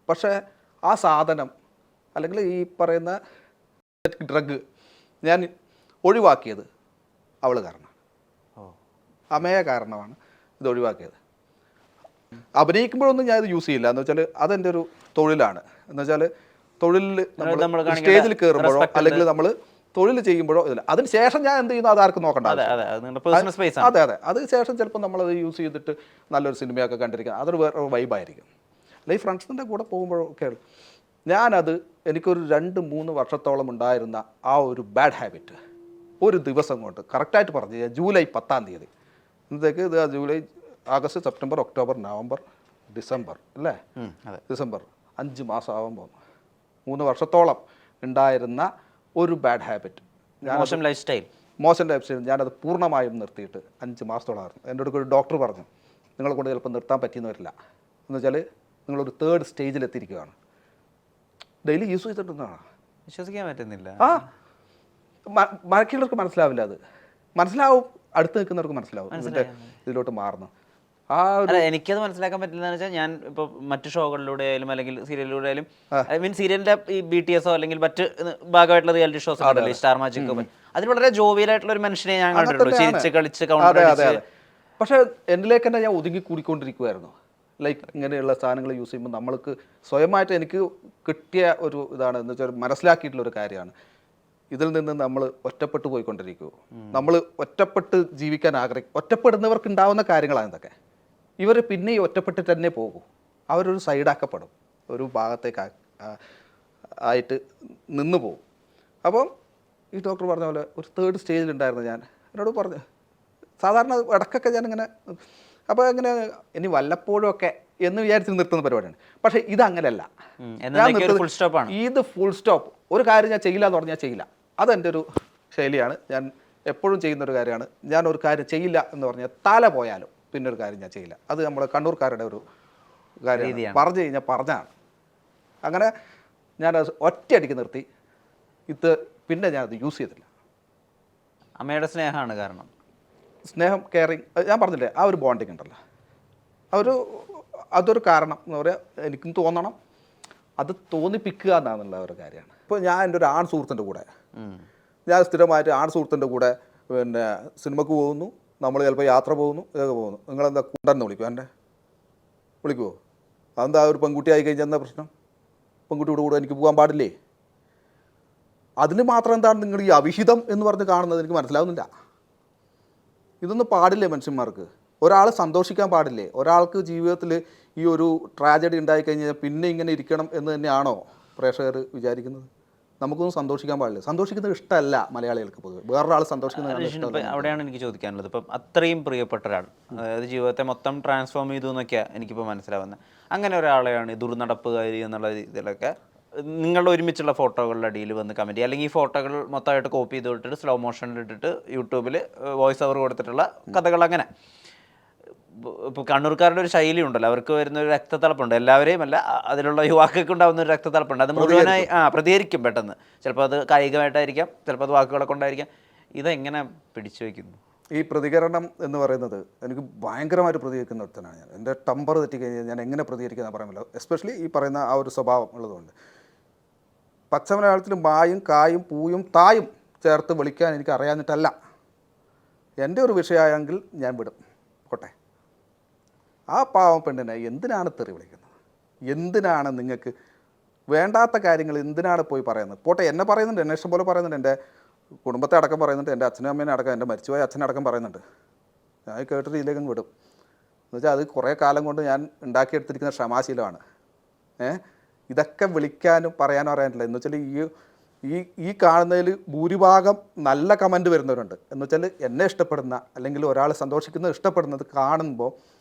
പക്ഷേ ആ സാധനം അല്ലെങ്കിൽ ഈ പറയുന്ന ഡ്രഗ് ഞാൻ ഒഴിവാക്കിയത് അവൾ കാരണമാണ്, അമ്മയെ കാരണമാണ് ഇത് ഒഴിവാക്കിയത്. അഭിനയിക്കുമ്പോഴൊന്നും ഞാൻ ഇത് യൂസ് ചെയ്യില്ല. എന്ന് വെച്ചാൽ അതെൻ്റെ ഒരു തൊഴിലാണ്. എന്ന് വെച്ചാൽ തൊഴിലിൽ നമ്മൾ സ്റ്റേജിൽ കയറുമ്പോഴോ അല്ലെങ്കിൽ നമ്മൾ തൊഴിൽ ചെയ്യുമ്പോഴോ ഇതില്ല. അതിന് ശേഷം ഞാൻ എന്ത് ചെയ്യുന്നു അതാർക്കും നോക്കണ്ട. അതെ, അതിന് ശേഷം ചിലപ്പോൾ നമ്മളത് യൂസ് ചെയ്തിട്ട് നല്ലൊരു സിനിമയൊക്കെ കണ്ടിരിക്കുക, അതൊരു വേറെ വൈബായിരിക്കും. അല്ലെങ്കിൽ ഫ്രണ്ട്സിൻ്റെ കൂടെ പോകുമ്പോഴൊക്കെ എനിക്കൊരു 2-3 വർഷത്തോളം ഉണ്ടായിരുന്ന ആ ഒരു ബാഡ് ഹാബിറ്റ് ഒരു ദിവസം കൊണ്ട് കറക്റ്റായിട്ട് പറഞ്ഞു ജൂലൈ 10-ാം തീയതി ഇന്നത്തേക്ക് ഇത് July, August, September, October, November, December അല്ലേ? ഡിസംബർ 5 മാസം ആവാൻ പോകുന്നു. 3 വർഷത്തോളം ഉണ്ടായിരുന്ന ഒരു ബാഡ് ഹാബിറ്റ്, മോശം ലൈഫ് സ്റ്റൈൽ ഞാനത് പൂർണ്ണമായും നിർത്തിയിട്ട് 5 മാസത്തോളമായിരുന്നു. എൻ്റെ അടുത്ത് ഒരു ഡോക്ടർ പറഞ്ഞു, നിങ്ങളെ കൊണ്ട് ചിലപ്പോൾ നിർത്താൻ പറ്റിയെന്ന് വരില്ല. എന്ന് വെച്ചാൽ നിങ്ങളൊരു 3rd സ്റ്റേജിലെത്തിയിരിക്കുകയാണ്. Daily use ചെയ്തിട്ടുണ്ടെന്നാണ്. വിശ്വസിക്കാൻ പറ്റുന്നില്ല. ബാക്കിയുള്ളവർക്ക് മനസ്സിലാവില്ല. അത് മനസ്സിലാവും, അടുത്ത് നിൽക്കുന്നവർക്ക് മനസ്സിലാവും ഇതിലോട്ട് മാറുന്നു. എനിക്കത് മനസ്സിലാക്കാൻ പറ്റില്ലെന്ന് വെച്ചാൽ, ഞാൻ ഇപ്പോൾ മറ്റു ഷോകളിലൂടെ ആയാലും അല്ലെങ്കിൽ സീരിയലിലൂടെ ആയാലും, ഐ മീൻ സീരിയലിന്റെ ഈ BTS അല്ലെങ്കിൽ മറ്റ് ഭാഗമായിട്ടുള്ള റിയാലിറ്റി ഷോസ് ഉണ്ടല്ലോ, സ്റ്റാർ മാജിക്, അതിൽ വളരെ ജോവിയലായിട്ടുള്ള ഒരു മനുഷ്യനെ ഞാൻ കണ്ടിട്ടുള്ളൂ, ചിരിച്ച് കളിച്ച് കൗണ്ടർ അടിച്ച്. പക്ഷേ എന്നിലേക്ക് തന്നെ ഞാൻ ഒതുങ്ങി കൂടിക്കൊണ്ടിരിക്കുമായിരുന്നു. ലൈക്ക് ഇങ്ങനെയുള്ള സാധനങ്ങൾ യൂസ് ചെയ്യുമ്പോൾ നമ്മൾക്ക് സ്വയമായിട്ട് എനിക്ക് കിട്ടിയ ഒരു ഇതാണ്, എന്ന് വെച്ചാൽ മനസ്സിലാക്കിയിട്ടുള്ളൊരു കാര്യമാണ്. ഇതിൽ നിന്ന് നമ്മൾ ഒറ്റപ്പെട്ടു പോയിക്കൊണ്ടിരിക്കുമോ, നമ്മൾ ഒറ്റപ്പെട്ട് ജീവിക്കാൻ ഒറ്റപ്പെടുന്നവർക്ക് ഉണ്ടാവുന്ന കാര്യങ്ങളാണ് ഇതൊക്കെ. ഇവർ പിന്നെ ഈ ഒറ്റപ്പെട്ടിട്ട് തന്നെ പോകും, അവരൊരു സൈഡാക്കപ്പെടും, ഒരു ഭാഗത്തേക്ക് ആയിട്ട് നിന്ന് പോകും. അപ്പം ഈ ഡോക്ടർ പറഞ്ഞ പോലെ ഒരു 3rd സ്റ്റേജിലുണ്ടായിരുന്നു ഞാൻ. എന്നോട് പറഞ്ഞു, സാധാരണ ഇടയ്ക്കൊക്കെ ഞാനിങ്ങനെ, അപ്പോൾ ഇങ്ങനെ ഇനി വല്ലപ്പോഴും ഒക്കെ എന്ന് വിചാരിച്ച് നിർത്തുന്ന പരിപാടിയാണ്. പക്ഷേ ഇതങ്ങനെയല്ല. ഇത് ഫുൾ സ്റ്റോപ്പ്. ഒരു കാര്യം ഞാൻ ചെയ്യില്ല എന്ന് പറഞ്ഞാൽ ചെയ്യില്ല. അതെൻ്റെ ഒരു ശൈലിയാണ്. ഞാൻ എപ്പോഴും ചെയ്യുന്നൊരു കാര്യമാണ്. ഞാൻ ഒരു കാര്യം ചെയ്യില്ല എന്ന് പറഞ്ഞാൽ തല പോയാലും പിന്നെ ഒരു കാര്യം ഞാൻ ചെയ്യില്ല. അത് നമ്മുടെ കണ്ണൂർക്കാരുടെ ഒരു കാര്യം. പറഞ്ഞു കഴിഞ്ഞാൽ പറഞ്ഞാണ്. അങ്ങനെ ഞാനത് ഒറ്റയടിക്ക് നിർത്തി. പിന്നെ ഞാനത് യൂസ് ചെയ്തില്ല. അമ്മയുടെ സ്നേഹമാണ് കാരണം. സ്നേഹം, കെയറിങ്, ഞാൻ പറഞ്ഞില്ലേ, ആ ഒരു ബോണ്ടിങ് ഉണ്ടല്ലോ, അതൊരു കാരണം എന്ന് പറയാം. എനിക്കും തോന്നണം, അത് തോന്നിപ്പിക്കുക എന്നാണെന്നുള്ള ഒരു കാര്യമാണ്. ഇപ്പോൾ ഞാൻ എൻ്റെ ഒരു ആൺ സുഹൃത്തിൻ്റെ കൂടെ ഞാൻ സ്ഥിരമായിട്ട് ആൺ സുഹൃത്തിൻ്റെ കൂടെ പിന്നെ സിനിമക്ക് പോകുന്നു, നമ്മൾ ചിലപ്പോൾ യാത്ര പോകുന്നു, ഇതൊക്കെ പോകുന്നു. നിങ്ങളെന്താ കുണ്ടെന്ന് വിളിക്കുമോ? എൻ്റെ വിളിക്കുമോ? അതെന്താ ഒരു പെൺകുട്ടി ആയി കഴിഞ്ഞാൽ എന്താ പ്രശ്നം? പെൺകുട്ടിയോട് കൂടെ എനിക്ക് പോകാൻ പാടില്ലേ? അതിന് മാത്രം എന്താണ് നിങ്ങൾ ഈ അവിഹിതം എന്ന് പറഞ്ഞ് കാണുന്നത്? എനിക്ക് മനസ്സിലാവുന്നില്ല. ഇതൊന്നും പാടില്ലേ മനുഷ്യന്മാർക്ക്? ഒരാൾ സന്തോഷിക്കാൻ പാടില്ലേ? ഒരാൾക്ക് ജീവിതത്തിൽ ഈ ഒരു ട്രാജഡി ഉണ്ടായിക്കഴിഞ്ഞാൽ പിന്നെ ഇങ്ങനെ ഇരിക്കണം എന്ന് തന്നെയാണോ പ്രേക്ഷകർ വിചാരിക്കുന്നത്? നമുക്കൊന്നും സന്തോഷിക്കാൻ പാടില്ല. സന്തോഷിക്കുന്നത് ഇഷ്ടമല്ല മലയാളികൾക്ക് പൊതുവെ. വേറൊരാൾ സന്തോഷിക്കുന്നത് അവിടെയാണ് എനിക്ക് ചോദിക്കാനുള്ളത്. ഇപ്പം അത്രയും പ്രിയപ്പെട്ട ഒരാൾ, അതായത് ജീവിതത്തെ മൊത്തം ട്രാൻസ്ഫോം ചെയ്തു എന്നൊക്കെയാണ് എനിക്കിപ്പോൾ മനസ്സിലാവുന്നത്. അങ്ങനെ ഒരാളെയാണ് ദുർനടപ്പുകാരി എന്നുള്ള രീതിയിലൊക്കെ നിങ്ങളുടെ ഒരുമിച്ചുള്ള ഫോട്ടോകളുടെ അടിയിൽ വന്ന് കമൻറ്റ് ചെയ്യുക, അല്ലെങ്കിൽ ഈ ഫോട്ടോകൾ മൊത്തമായിട്ട് കോപ്പി ചെയ്ത് വിട്ടിട്ട് സ്ലോ മോഷനിൽ ഇട്ടിട്ട് യൂട്യൂബിൽ വോയിസ് ഓവർ കൊടുത്തിട്ടുള്ള കഥകൾ. അങ്ങനെ ഇപ്പോൾ കണ്ണൂർക്കാരുടെ ഒരു ശൈലി ഉണ്ടല്ലോ, അവർക്ക് വരുന്ന ഒരു രക്തത്തിളപ്പുണ്ട്. എല്ലാവരെയും അല്ല, അതിലുള്ള യുവാക്കൾക്ക് ഉണ്ടാകുന്ന ഒരു രക്തത്തിളപ്പുണ്ട്. അത് മുഴുവനായി പ്രതികരിക്കും പെട്ടെന്ന്. ചിലപ്പോൾ അത് കായികമായിട്ടായിരിക്കാം, ചിലപ്പോൾ അത് വാക്കുകളെ കൊണ്ടായിരിക്കാം. ഇതെങ്ങനെ പിടിച്ചു വയ്ക്കുന്നു? ഈ പ്രതികരണം എന്ന് പറയുന്നത് എനിക്ക് ഭയങ്കരമായിട്ട് പ്രതികരിക്കുന്ന ഒരുത്തനാണ് ഞാൻ. എൻ്റെ ടെമ്പർ തെറ്റിക്കഴിഞ്ഞാൽ ഞാൻ എങ്ങനെ പ്രതികരിക്കുന്ന പറയാമല്ലോ. എസ്പെഷ്യലി ഈ പറയുന്ന ആ ഒരു സ്വഭാവം ഉള്ളതുകൊണ്ട്. പച്ചമലയാളത്തിൽ മായും കായും പൂയും തായും ചേർത്ത് വിളിക്കാൻ എനിക്ക് അറിയാഞ്ഞിട്ടല്ല. എൻ്റെ ഒരു വിഷയമായെങ്കിൽ ഞാൻ വിടും, പോട്ടെ. ആ പാവം പെണ്ണിനെ എന്തിനാണ് തെറി വിളിക്കുന്നത്? എന്തിനാണ് നിങ്ങൾക്ക് വേണ്ടാത്ത കാര്യങ്ങൾ എന്തിനാണ് പോയി പറയുന്നത്? പോട്ടെ, എന്നെ പറയുന്നുണ്ട്, എന്നെ ഇഷ്ടം പോലെ പറയുന്നുണ്ട്, എൻ്റെ കുടുംബത്തെ അടക്കം പറയുന്നുണ്ട്, എൻ്റെ അച്ഛനും അമ്മേനെ അടക്കം, എൻ്റെ മരിച്ചുപോയ അച്ഛനടക്കം പറയുന്നുണ്ട്. ഞാൻ കേട്ടിട്ട് ഇതിലേക്കും വിടും. എന്നുവെച്ചാൽ അത് കുറേ കാലം കൊണ്ട് ഞാൻ ഉണ്ടാക്കിയെടുത്തിരിക്കുന്ന ക്ഷമാശീലമാണ്. ഇതൊക്കെ വിളിക്കാനും പറയാനും അറിയാനില്ല. എന്ന് വെച്ചാൽ ഈ കാണുന്നതിൽ ഭൂരിഭാഗം നല്ല കമൻറ്റ് വരുന്നവരുണ്ട്. എന്ന് വെച്ചാൽ എന്നെ ഇഷ്ടപ്പെടുന്ന അല്ലെങ്കിൽ ഒരാൾ സന്തോഷിക്കുന്നത് ഇഷ്ടപ്പെടുന്നത് കാണുമ്പോൾ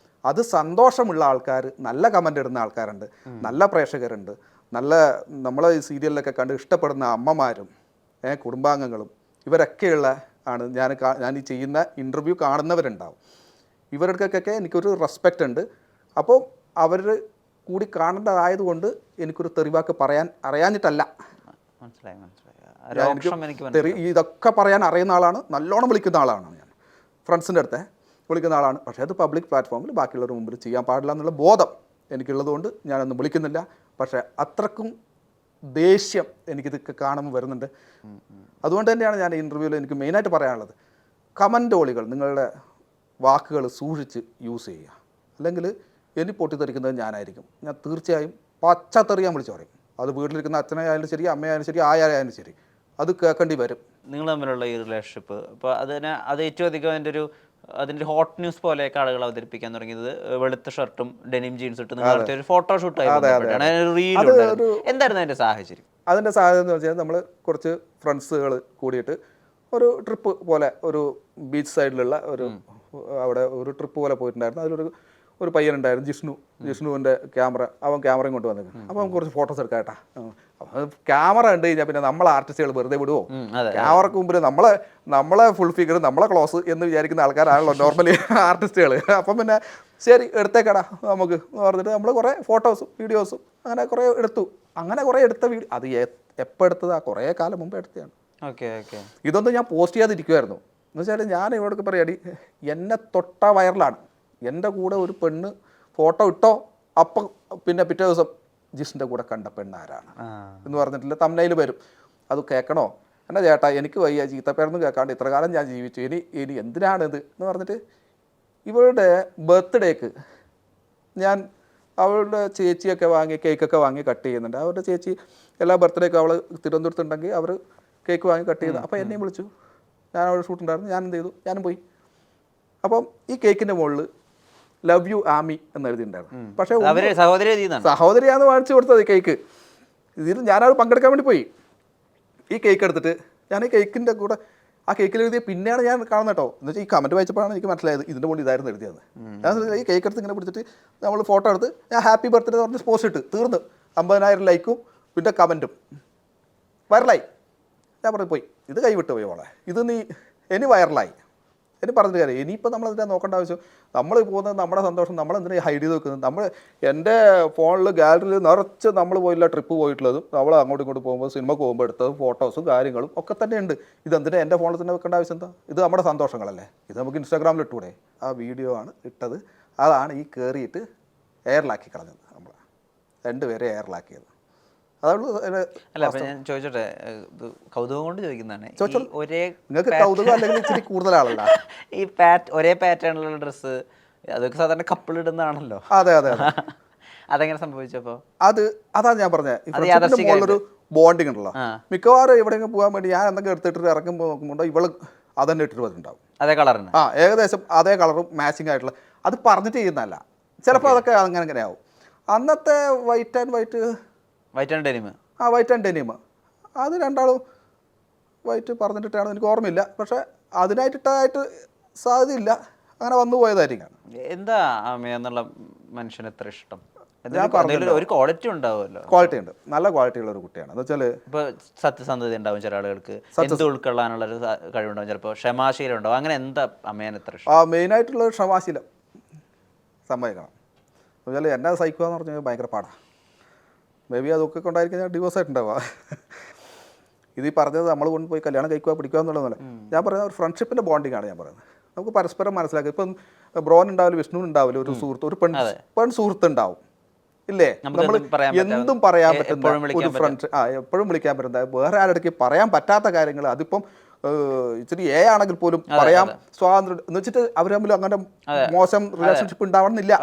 അത് സന്തോഷമുള്ള ആൾക്കാർ, നല്ല കമൻ്റ് ഇടുന്ന ആൾക്കാരുണ്ട്, നല്ല പ്രേക്ഷകരുണ്ട്, നല്ല നമ്മളെ ഈ സീരിയലിലൊക്കെ കണ്ട് ഇഷ്ടപ്പെടുന്ന അമ്മമാരും കുടുംബാംഗങ്ങളും ഇവരൊക്കെയുള്ള ആണ് ഞാൻ ഈ ചെയ്യുന്ന ഇൻ്റർവ്യൂ കാണുന്നവരുണ്ടാവും. ഇവരുടെക്കൊക്കെ എനിക്കൊരു റെസ്പെക്റ്റ് ഉണ്ട്. അപ്പോൾ അവർ കൂടി കാണേണ്ടതായതുകൊണ്ട് എനിക്കൊരു തെറിവാക്ക് പറയാൻ അറിയാഞ്ഞിട്ടല്ല. ഇതൊക്കെ പറയാൻ അറിയുന്ന ആളാണ്, നല്ലോണം വിളിക്കുന്ന ആളാണ് ഞാൻ. ഫ്രണ്ട്സിൻ്റെ അടുത്ത് വിളിക്കുന്ന ആളാണ്. പക്ഷേ അത് പബ്ലിക് പ്ലാറ്റ്ഫോമിൽ ബാക്കിയുള്ളവരുടെ മുമ്പിൽ ചെയ്യാൻ പാടില്ല എന്നുള്ള ബോധം എനിക്കുള്ളതുകൊണ്ട് ഞാനൊന്നും വിളിക്കുന്നില്ല. പക്ഷേ അത്രക്കും ദേഷ്യം എനിക്കിതൊക്കെ കാണുമ്പോൾ വരുന്നുണ്ട്. അതുകൊണ്ട് തന്നെയാണ് ഞാൻ ഇൻ്റർവ്യൂവിൽ എനിക്ക് മെയിനായിട്ട് പറയാനുള്ളത്, കമൻറ്റോളികൾ നിങ്ങളുടെ വാക്കുകൾ സൂക്ഷിച്ച് യൂസ് ചെയ്യുക. അല്ലെങ്കിൽ എനി പൊട്ടിത്തെറിക്കുന്നത് ഞാനായിരിക്കും. ഞാൻ തീർച്ചയായും പച്ചത്തെറിയാൻ വിളിച്ച് പറയും. അത് വീട്ടിലിരിക്കുന്ന അച്ഛനായാലും ശരി, അമ്മയായാലും ശരി, ആയാലും ശരി, അത് കേൾക്കേണ്ടി വരും. നിങ്ങൾ തമ്മിലുള്ള ഈ റിലേഷൻഷിപ്പ് ഇപ്പോൾ അത് ഏറ്റവും അധികം അതിൻ്റെ ഹോട്ട് ന്യൂസ് പോലെയൊക്കെ ആളുകൾ അവതരിപ്പിക്കാൻ തുടങ്ങിയത് വെളുത്ത ഷർട്ടും ഡെനിം ജീൻസ് ഇട്ട് നിങ്ങൾ ഒരു ഫോട്ടോഷൂട്ടായി എന്തായിരുന്നു അതിൻ്റെ സാഹചര്യം? അതിൻ്റെ സാഹചര്യം എന്ന് വെച്ചാൽ നമ്മൾ കുറച്ച് ഫ്രണ്ട്സുകൾ കൂടിയിട്ട് ഒരു ട്രിപ്പ് പോലെ ഒരു ബീച്ച് സൈഡിലുള്ള അവിടെ ഒരു ട്രിപ്പ് പോലെ പോയിട്ടുണ്ടായിരുന്നു. അതിലൊരു പയ്യനുണ്ടായിരുന്നു, ജിഷ്ണുവിൻ്റെ അവൻ ക്യാമറയും കൊണ്ട് വന്നിരുന്നു. അപ്പോൾ നമുക്ക് കുറച്ച് ഫോട്ടോസ് എടുക്കാം കേട്ടാ. ക്യാമറ കണ്ടു കഴിഞ്ഞാൽ പിന്നെ നമ്മളെ ആർട്ടിസ്റ്റുകൾ വെറുതെ വിടുവോ? ക്യാമറക്ക് മുമ്പിൽ നമ്മളെ ഫുൾ ഫിഗർ, നമ്മളെ ക്ലോസ് എന്ന് വിചാരിക്കുന്ന ആൾക്കാരാണല്ലോ നോർമലി ആർട്ടിസ്റ്റുകൾ. അപ്പം പിന്നെ ശരി എടുത്തേക്കടാ നമുക്ക് പറഞ്ഞിട്ട് നമ്മൾ കുറേ ഫോട്ടോസും വീഡിയോസും അങ്ങനെ കുറേ എടുത്തു. അങ്ങനെ കുറേ എടുത്ത വീഡിയോ അത് എപ്പോൾ എടുത്തതാണ്? കുറേ കാലം മുമ്പ് എടുത്തതാണ്. ഇതൊന്നും ഞാൻ പോസ്റ്റ് ചെയ്യാതിരിക്കുമായിരുന്നു. എന്ന് വെച്ചാൽ ഞാൻ ഇവിടേക്ക് പറയാടി, എന്നെ തൊട്ട വൈറലാണ്. എൻ്റെ കൂടെ ഒരു പെണ്ണ് ഫോട്ടോ ഇട്ടോ, അപ്പം പിന്നെ പിറ്റേ ദിവസം ജിഷിൻ്റെ കൂടെ കണ്ട പെണ്ണാരാണ് എന്ന് പറഞ്ഞിട്ടില്ല തംബ്നെയിൽ വരും. അത് കേൾക്കണോ? എന്നാ ചേട്ടാ എനിക്ക് വയ്യ, ചീത്തപ്പേരൊന്നും കേൾക്കാണ്ട് ഇത്ര കാലം ഞാൻ ജീവിച്ചു, ഇനി എന്തിനാണിത് എന്ന് പറഞ്ഞിട്ട് ഇവളുടെ ബർത്ത്ഡേക്ക് ഞാൻ അവളുടെ ചേച്ചിയൊക്കെ വാങ്ങി കേക്കൊക്കെ വാങ്ങി കട്ട് ചെയ്യുന്നുണ്ട്. അവരുടെ ചേച്ചി എല്ലാ ബർത്ത്ഡേക്ക് അവൾ തിരുവനന്തപുരത്തുണ്ടെങ്കിൽ അവർ കേക്ക് വാങ്ങി കട്ട് ചെയ്തു. അപ്പോൾ എന്നെയും വിളിച്ചു. ഞാൻ അവിടെ ഷൂട്ടുണ്ടായിരുന്നു. ഞാൻ എന്ത് ചെയ്തു? ഞാനും പോയി. അപ്പം ഈ കേക്കിൻ്റെ മുകളിൽ ലവ് യു ആമി എന്ന് എഴുതിയിട്ടുണ്ടായിരുന്നു. പക്ഷേ സഹോദരിയാന്ന് വാങ്ങിച്ചു കൊടുത്തത് കേക്ക്. ഇതിൽ ഞാനത് പങ്കെടുക്കാൻ വേണ്ടി പോയി. ഈ കേക്ക് എടുത്തിട്ട് ഞാൻ ഈ കേക്കിൻ്റെ കൂടെ ആ കേക്കിൽ എഴുതിയ പിന്നെയാണ് ഞാൻ കാണുന്നത് കേട്ടോ. എന്ന് വെച്ചാൽ ഈ കമൻറ്റ് വായിച്ചപ്പോഴാണ് എനിക്ക് മനസ്സിലായത് ഇതിൻ്റെ മുകളിൽ ഇതായിരുന്നു എഴുതിയത്. ഞാൻ ഈ കേക്ക് എടുത്ത് ഇങ്ങനെ പിടിച്ചിട്ട് നമ്മൾ ഫോട്ടോ എടുത്ത് ഞാൻ ഹാപ്പി ബർത്ത്ഡേ എന്ന് പറഞ്ഞ് പോസ്റ്റ് ഇട്ട് തീർന്നു. 50,000 ലൈക്കും പിന്നെ കമൻറ്റും വൈറലായി. ഞാൻ പറഞ്ഞു പോയി, ഇത് കൈവിട്ട് പോയി മോളെ, ഇത് ഇനി വൈറലായി. ഇനി പറഞ്ഞിട്ട് കാര്യം ഇനിയിപ്പോൾ നമ്മളതിനെ നോക്കേണ്ട ആവശ്യം, നമ്മൾ പോകുന്നത് നമ്മുടെ സന്തോഷം നമ്മൾ എന്തിനാണ് ഹൈഡ് ചെയ്ത് വെക്കുന്നത്? എൻ്റെ ഫോണിൽ ഗാലറിയിൽ നിറച്ച് നമ്മൾ പോയില്ല ട്രിപ്പ് പോയിട്ടുള്ളതും നമ്മൾ അങ്ങോട്ടും ഇങ്ങോട്ട് പോകുമ്പോൾ സിനിമക്ക് പോകുമ്പോൾ എടുത്തതും ഫോട്ടോസും കാര്യങ്ങളും ഒക്കെ തന്നെ ഉണ്ട്. ഇതെന്തിനാ എൻ്റെ ഫോണിൽ തന്നെ വെക്കേണ്ട ആവശ്യം എന്താ? ഇത് നമ്മുടെ സന്തോഷങ്ങളല്ലേ. ഇത് നമുക്ക് ഇൻസ്റ്റാഗ്രാമിൽ ഇട്ടൂടെ? ആ വീഡിയോ ആണ് ഇട്ടത്. അതാണ് ഈ കയറിയിട്ട് എയറിലാക്കി കളഞ്ഞത്. നമ്മൾ രണ്ടുപേരെ എയറിലാക്കിയത്. അതാണ് അല്ല അപ്പൊ ഞാൻ ചോദിച്ചോട്ടെ, ഇത് കൗതുകം കൊണ്ട് ചോദിക്കുന്നതാണ്. ചോദിച്ചോളൂ. ഈ ഒരേ നിങ്ങൾക്ക് കൗതുകം അല്ലെങ്കിൽ ഇച്ചിരി കൂടുതലാണല്ലോ. ഈ ഒരേ പാറ്റേണിലുള്ള ഡ്രസ്സ് അതൊക്കെ സാധാരണ കപ്പിൾ ഇടുന്നതാണല്ലോ. അതെ അതെ അതെ. അതെങ്ങനെ സംഭവിച്ചപ്പോ? അതാണ് ഞാൻ പറഞ്ഞത്, മുകളിലൊരു ബോണ്ടിങ് ഉണ്ടല്ലോ. മിക്കവാറും എവിടെയെങ്കിലും പോകാൻ വേണ്ടി ഞാൻ എന്തെങ്കിലും എടുത്തിട്ട് ഇറങ്ങുമ്പോൾ നോക്കുമ്പോൾ ഇവള് അതന്നെ ഇട്ടിട്ട് വന്നിട്ടുണ്ടാവും. അതേ കളറിന് ഏകദേശം അതേ കളറും മാച്ചിങ് ആയിട്ടുള്ള. അത് പറഞ്ഞിട്ട് ചെയ്യുന്നതല്ല, ചിലപ്പോൾ അതൊക്കെ അങ്ങനെ ആവും. അന്നത്തെ white and denim, white and denim, അത് രണ്ടാളും വൈറ്റ് പറഞ്ഞിട്ടിട്ടാണ്, എനിക്ക് ഓർമ്മയില്ല. പക്ഷേ അതിനായിട്ടിട്ടായിട്ട് സാധ്യതയില്ല, അങ്ങനെ വന്നു പോയതായിരിക്കും. എന്താ അമ്മയെന്നുള്ള മനുഷ്യന് എത്ര ഇഷ്ടം? ഒരു ക്വാളിറ്റി ഉണ്ടാവുമല്ലോ. ക്വാളിറ്റി ഉണ്ട്, നല്ല ക്വാളിറ്റി ഉള്ള ഒരു കുട്ടിയാണ്. എന്ന് വെച്ചാൽ ഇപ്പോൾ സത്യസന്ധത ഉണ്ടാവും ചില ആളുകൾക്ക്, എന്ത് ഉൾക്കൊള്ളാനുള്ളൊരു കഴിവുണ്ടാവും, ചിലപ്പോൾ ക്ഷമാശീലം ഉണ്ടാവും. അങ്ങനെ എന്താ അമ്മേനെ എത്ര ഇഷ്ടം? മെയിനായിട്ടുള്ള ക്ഷമാശീലം സമ്മതിക്കണം. എന്ന് വെച്ചാൽ എന്നെ സഹിക്കുക എന്ന് പറഞ്ഞാൽ ഭയങ്കര പാടാണ്. മേ ബി അതൊക്കെ കൊണ്ടായിരിക്കും ഞാൻ ഡിവോഴ്സ് ആയിട്ടുണ്ടാവുക. ഇത് ഈ പറഞ്ഞത് നമ്മൾ കൊണ്ടുപോയി കല്യാണം കഴിക്കുക പിടിക്കുക എന്നുള്ളതല്ല. ഞാൻ പറയുന്നത് ഒരു ഫ്രണ്ട്ഷിപ്പിൻ്റെ ബോണ്ടിങ് ആണ് ഞാൻ പറയുന്നത്. നമുക്ക് പരസ്പരം മനസ്സിലാക്കുക. ഇപ്പം ബ്രോൻ ഉണ്ടാവില്ല, വിഷ്ണു ഉണ്ടാവില്ല, ഒരു സുഹൃത്ത്, ഒരു പെൺ സുഹൃത്ത് ഉണ്ടാവും, ഇല്ലേ? നമ്മൾ എന്തും പറയാൻ പറ്റുന്ന ഒരു ഫ്രണ്ട്, എപ്പോഴും വിളിക്കാൻ പറ്റുന്ന, വേറെ ആരുടെക്ക് പറയാൻ പറ്റാത്ത കാര്യങ്ങൾ, അതിപ്പം ഇച്ചിരി ആണെങ്കിൽ പോലും പറയാം സ്വാതന്ത്ര്യം എന്ന് വെച്ചിട്ട് അവർ തമ്മിൽ അങ്ങനെ മോശം റിലേഷൻഷിപ്പ് ഉണ്ടാവണമെന്നില്ല.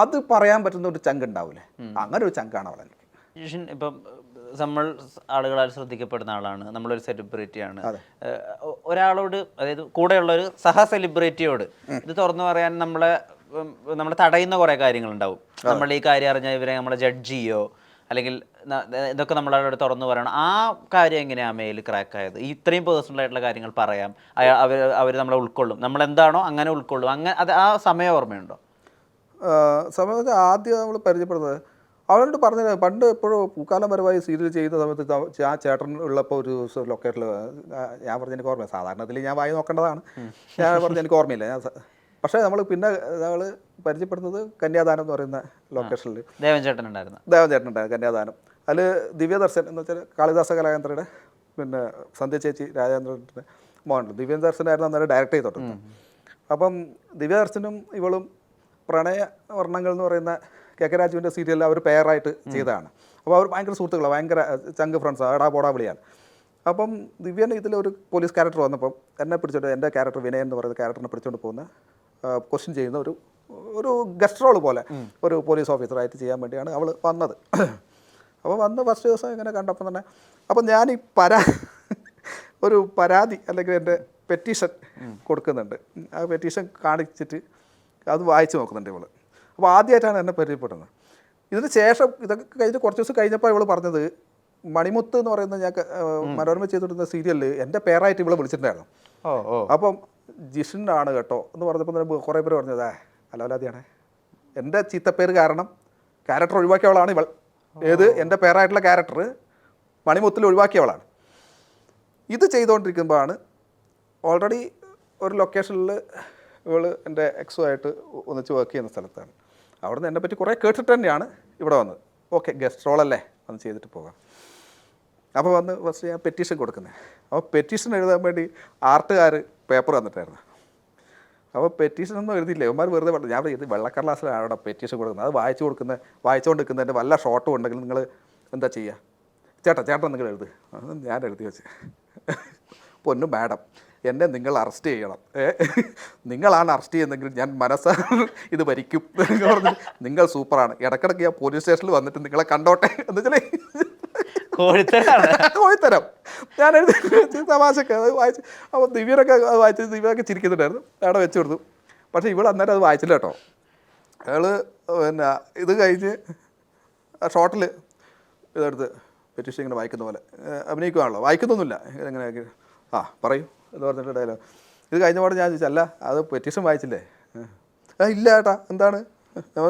അത് പറയാൻ പറ്റുന്ന ഒരു ചങ്ക് ഉണ്ടാവില്ലേ, അങ്ങനെ ഒരു ചങ്കാണ് അവളെ. ഇപ്പം നമ്മൾ ആളുകളാൽ ശ്രദ്ധിക്കപ്പെടുന്ന ആളാണ്, നമ്മളൊരു സെലിബ്രിറ്റിയാണ്. ഒരാളോട്, അതായത് കൂടെയുള്ള ഒരു സഹ സെലിബ്രിറ്റിയോട് ഇത് തുറന്നു പറയാൻ നമ്മളെ തടയുന്ന കുറേ കാര്യങ്ങളുണ്ടാവും. നമ്മൾ ഈ കാര്യം അറിഞ്ഞാൽ ഇവരെ നമ്മളെ ജഡ്ജ് ചെയ്യോ, അല്ലെങ്കിൽ ഇതൊക്കെ നമ്മളവിടെ തുറന്നു പറയണം. ആ കാര്യം എങ്ങനെയാണ് അമ്മയിൽ ക്രാക്കായത്? ഇത്രയും പേഴ്സണൽ ആയിട്ടുള്ള കാര്യങ്ങൾ പറയാം, അവർ നമ്മളെ ഉൾക്കൊള്ളും, നമ്മളെന്താണോ അങ്ങനെ ഉൾക്കൊള്ളും, അങ്ങനെ അത് ആ സമയം ഓർമ്മയുണ്ടോ? സമയത്ത് ആദ്യം നമ്മൾ പരിചയപ്പെടുന്നത് അവരോട് പറഞ്ഞത്, പണ്ട് എപ്പോഴും പൂക്കാലം പരമായി സീരിയൽ ചെയ്യുന്ന സമയത്ത് ആ ചേട്ടൻ ഉള്ളപ്പോൾ ഒരു ലൊക്കേഷനിൽ ഞാൻ പറഞ്ഞ എനിക്ക് ഓർമ്മയില്ല. സാധാരണത്തിൽ ഞാൻ വായി നോക്കേണ്ടതാണ്, ഞാൻ പറഞ്ഞ എനിക്ക് ഓർമ്മയില്ല. പക്ഷേ നമ്മൾ പിന്നെ ഞങ്ങൾ പരിചയപ്പെടുന്നത് കന്യാദാനം എന്ന് പറയുന്ന ലൊക്കേഷനിൽ ദേവൻ ചേട്ടൻ ഉണ്ടായിരുന്നു കന്യാദാനം. അതിൽ ദിവ്യദർശൻ എന്ന് വെച്ചാൽ കാളിദാസ കലാകേന്ദ്രയുടെ പിന്നെ സന്ധ്യ ചേച്ചി രാജേന്ദ്രൻ്റെ മോഹൻ, ദിവ്യദർശനായിരുന്നു അന്നേരം ഡയറക്റ്റ് ചെയ്തോട്ടുണ്ട്. അപ്പം ദിവ്യദർശനും ഇവളും പ്രണയ വർണ്ണങ്ങൾ എന്ന് പറയുന്ന കെ രാജുവിൻ്റെ സീരിയലിൽ അവർ പെയറായിട്ട് ചെയ്തതാണ്. അപ്പോൾ അവർ ഭയങ്കര സുഹൃത്തുക്കളാണ്, ഭയങ്കര ചങ്ക് ഫ്രണ്ട്സാണ്, എടാ പോടാ വിളിയാണ്. അപ്പം ദിവ്യന് ഇതിലൊരു പോലീസ് ക്യാരക്ടർ വന്നപ്പം എന്നെ പിടിച്ചോണ്ട്, എൻ്റെ ക്യാരക്ടർ വിനയൻ എന്ന് പറയുന്ന ക്യാരക്ടറിനെ പിടിച്ചുകൊണ്ട് പോകുന്ന ക്വസ്റ്റ്യൻ ചെയ്യുന്ന ഒരു ഗസ്റ്റ് റോൾ പോലെ ഒരു പോലീസ് ഓഫീസറായിട്ട് ചെയ്യാൻ വേണ്ടിയാണ് അവൾ വന്നത്. അപ്പോൾ വന്ന് ഫസ്റ്റ് ദിവസം ഇങ്ങനെ കണ്ടപ്പോൾ തന്നെ അപ്പം ഞാൻ ഈ ഒരു പരാതി അല്ലെങ്കിൽ എൻ്റെ പെറ്റീഷൻ കൊടുക്കുന്നുണ്ട്. ആ പെറ്റീഷൻ കാണിച്ചിട്ട് അത് വായിച്ച് നോക്കുന്നുണ്ട് ഇവൾ. അപ്പോൾ ആദ്യമായിട്ടാണ് എന്നെ പരിചയപ്പെടുന്നത്. ഇതിന് ശേഷം ഇതൊക്കെ കഴിഞ്ഞ് കുറച്ച് ദിവസം കഴിഞ്ഞപ്പോൾ ഇവൾ പറഞ്ഞത്, മണിമുത്ത് എന്ന് പറയുന്ന ഞാൻ മനോരമ ചെയ്തിട്ടുന്ന സീരിയലിൽ എൻ്റെ പേരായിട്ട് ഇവളെ വിളിച്ചിട്ടുണ്ടായിരുന്നു. അപ്പം ജിഷിനാണ് കേട്ടോ എന്ന് പറഞ്ഞപ്പോൾ തന്നെ കുറേ പേര് പറഞ്ഞത് അല്ലാതെയാണ് എൻ്റെ ചീത്തപ്പേര് കാരണം ക്യാരക്ടർ ഒഴിവാക്കിയവളാണ് ഇവൾ. ഏത് എൻ്റെ പേരായിട്ടുള്ള ക്യാരക്ടർ മണിമുത്തിൽ ഒഴിവാക്കിയവളാണ്. ഇത് ചെയ്തുകൊണ്ടിരിക്കുമ്പോഴാണ് ഓൾറെഡി ഒരു ലൊക്കേഷനിൽ ഇവൾ എൻ്റെ എക്സുമായിട്ട് ഒന്നിച്ച് വർക്ക് ചെയ്യുന്ന സ്ഥലത്താണ്. അവിടെ നിന്ന് എന്നെപ്പറ്റി കുറേ കേട്ടിട്ട് തന്നെയാണ് ഇവിടെ വന്നത്. ഓക്കെ, ഗസ്റ്റ് റോളല്ലേ, ഒന്ന് ചെയ്തിട്ട് പോകാം. അപ്പോൾ വന്ന് ഫസ്റ്റ് ഞാൻ പെറ്റീഷൻ കൊടുക്കുന്നത്. അപ്പോൾ പെറ്റീഷൻ എഴുതാൻ വേണ്ടി ആർട്ടുകാർ പേപ്പർ തന്നിട്ടായിരുന്നു. അപ്പോൾ പെറ്റീഷനൊന്നും എഴുതിയില്ല, ഇവന്മാർ വെറുതെ പറഞ്ഞു. ഞാൻ ഇത് വെള്ളക്കടലാസിലാണ് അവിടെ പെറ്റീഷൻ കൊടുക്കുന്നത്, അത് വായിച്ചുകൊണ്ട് നിൽക്കുന്നതിൻ്റെ വല്ല ഷോട്ടും ഉണ്ടെങ്കിൽ നിങ്ങൾ എന്താ ചെയ്യുക, ചേട്ടൻ നിങ്ങൾ എഴുത്. ഞാൻ എഴുതി വെച്ച്, പൊന്നു മാഡം എന്നെ നിങ്ങൾ അറസ്റ്റ് ചെയ്യണം, നിങ്ങളാണ് അറസ്റ്റ് ചെയ്യുന്നതെങ്കിൽ ഞാൻ ഇത് ഭരിക്കും എന്ന് പറഞ്ഞു. നിങ്ങൾ സൂപ്പറാണ്, ഇടയ്ക്കിടയ്ക്ക് ഞാൻ പോലീസ് സ്റ്റേഷനിൽ വന്നിട്ട് നിങ്ങളെ കണ്ടോട്ടെ എന്ന് വെച്ചാൽ കോഴിത്തരം. ഞാൻ എഴുതി തമാശക്ക് അത് വായിച്ച്. അപ്പോൾ ദിവ്യനൊക്കെ അത് വായിച്ച് ദിവ്യൊക്കെ ചിരിക്കുന്നുണ്ടായിരുന്നു, അവിടെ വെച്ച് കൊടുത്തു. പക്ഷേ ഇവൾ അന്നേരം അത് വായിച്ചില്ല കേട്ടോ. അയാൾ പിന്നെ ഇത് കഴിഞ്ഞ് ഷോട്ടിൽ ഇതെടുത്ത് പെറ്റീഷൻ ഇങ്ങനെ വായിക്കുന്ന പോലെ അഭിനയിക്കുകയാണല്ലോ, വായിക്കുന്നൊന്നുമില്ല, ഇതെങ്ങനെയാക്കി പറയൂ എന്ന് പറഞ്ഞിട്ട് ഡയലോഗ്. ഇത് കഴിഞ്ഞ പാടെ ഞാൻ ചോദിച്ചല്ല, അത് പെറ്റീഷൻ വായിച്ചില്ലേ? ഇല്ല ഏട്ടാ, എന്താണ്?